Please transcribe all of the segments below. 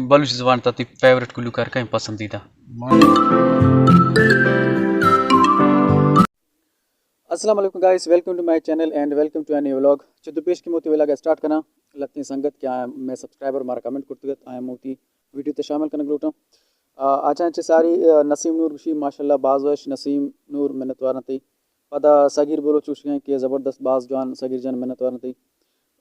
बलूच ज़बान ता फेवरेट कुल्लू कर कहीं पसंदीदा। अस्सलाम वालेकुम guys, welcome to my channel and welcome to any vlog. चुद्दू पेश की मोती वेला स्टार्ट करना लगती संगत क्या मैं सब्सक्राइबर मारा कमेंट करते आया मोती वीडियो ते शामिल करने ग्लोटा आचान चे सारी नसीम नूर गुशी माशाल्लाह बाज़ नसीम नूर मेहनत वारन थी पदा सगीर बोलो चुश गए कि ज़बरदस्त बाज़ जान सगीर जान मेहनत वारन थी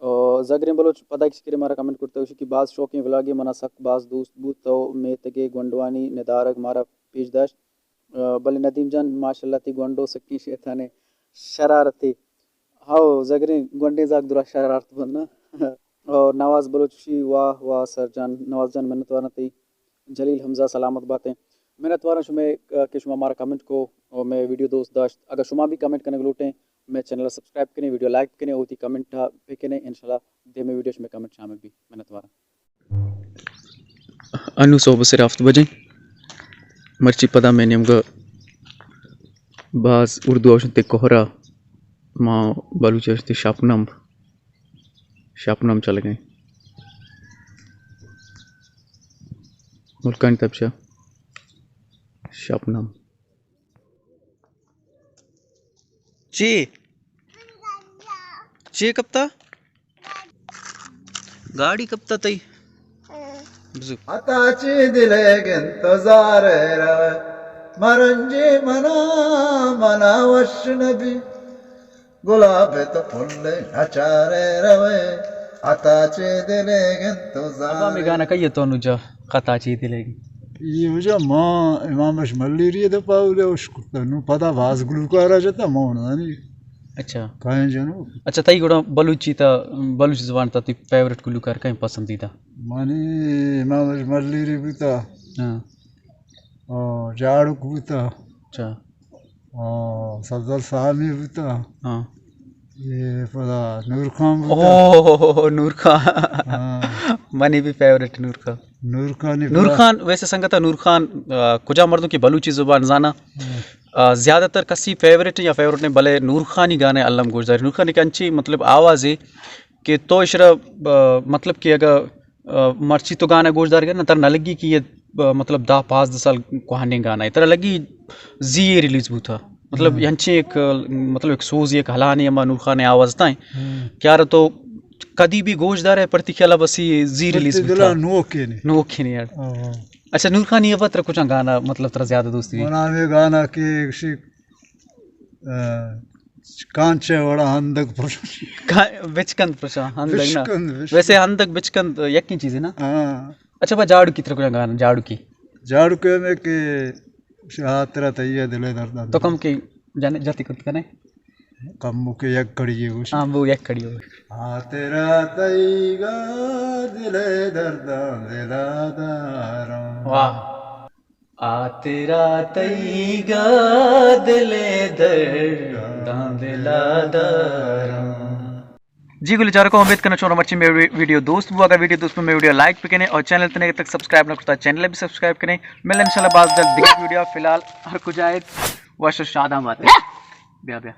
और जगरें बोलो पता किसी मारा कमेंट करते उसी की बाज़ शौक़ी व्लागे मना सक बाज़ दोस्त बूत तो मे तगे गोंडवानी निदारक मारा पेशदाश बल नदीम जान माशाल्लाह थी गोंडो सकी शेताने शरारती हाओ जगरें गोंडे जाग दुरा शरारत बनना और नवाज बलोची वाह वाह सर जान नवाज जान मेहनत वारन थी जलील हमजा सलामत बातें मेहनत वारा शुमे के शुमा हमारा कमेंट को और मैं वीडियो दोस्त दाश्त अगर शुमा भी कमेंट करने लूटें मैं चैनल सब्सक्राइब करें वीडियो लाइक करें होती कमेंट पे करें इंशाल्लाह दे में वीडियो में कमेंट शामिल भी मेहनत वारा अनु सो बसे राफ्त बजे मर्ची पदा मैंने हमका बास उर्दू औषध कोहरा माँ बलूच औषध शबनम शबनम चल गए मुल्कान तबशा शबनम ची ची कब ता गाड़ी कब ता तई आताची दिलेग इंतजार रवे मरंजी मना मना वश नबी गुलाब तो फुल्ले नचारे रवे आताची दिलेग इंतजार अब मैं गाना कहिए तो नुजा खता ची दिलेगी ये मुझे माँ इमाम मल्ली रही तो पाऊले उसको नु पता भास गुलू को आ रहा जाता माँ नहीं अच्छा कहीं जनो अच्छा तई गुड़ा बलूची ता बलूच ज़बान ता फेवरेट कुल्लू कर कहीं पसंदीदा मानी इमाम मल्ली रही भी था हाँ और जाड़ू भी था अच्छा और सफदर साहमी भी था हाँ ये पता नूर खान भी था ओह नूर खान हाँ मनी भी फेवरेट नूर खान नूर खान वैसे संगत नूर खान कुजा मर्दों की बलूची ज़ुबान जाना ज़्यादातर कसी फेवरेट या फेवरेट ने भले नूर खान ही गाने अल्लम गुजर नूर खान की अच्छी मतलब आवाज़ है कि तो इशरा मतलब कि अगर मर्ची तो गाना गुजर गया ना तर न लगी कि ये मतलब 10-5 साल कहानी गाना है तरह लगी जी रिलीज हुआ था मतलब यांची एक मतलब एक सोज एक हलानी अम्मा नूर खान आवाज़ था क्या रहा तो कदी भी गोशदार है प्रति ख्याला बसी जी रिलीज हुआ नो के नहीं यार अच्छा नूर खान ये पत्र कुछ गाना मतलब तरह ज्यादा दोस्ती में गाना के कांचे वड़ा हंदक बिचकंद प्रशा हंदक ना वैसे हंदक बिचकंद यकी चीज है ना अच्छा बा जाड़ू की तरह कुछ गाना जाड़ू के में के शात्रा तैया दिले दर्द तो कम के जाने जाति कुछ कने कम के एक कड़ी है उस हां वो एक कड़ी हो हां तेरा तैगा दिले दर्द दिलादार वाह आ तेरा तैगा दिले दर्द दिलादार जी गुलजार को उम्मीद करना चाहूँ मर्ची मेरी वीडियो दोस्त हुआ अगर वीडियो दोस्त में वीडियो लाइक भी करें और चैनल तने तक सब्सक्राइब ना करता चैनल भी सब्सक्राइब करें मिल इंशाल्लाह बात जल्द दिख वीडियो फिलहाल हर कुछ आए वर्ष शादा बात है ब्या ब्या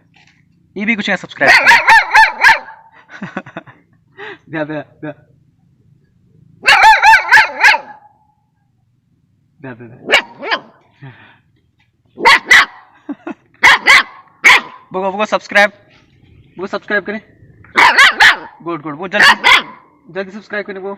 ये भी कुछ है सब्सक्राइब ब्या ब्या ब्या ब्या ब्या बोगा सब्सक्राइब करें गुड वो जल्दी सब्सक्राइब करने को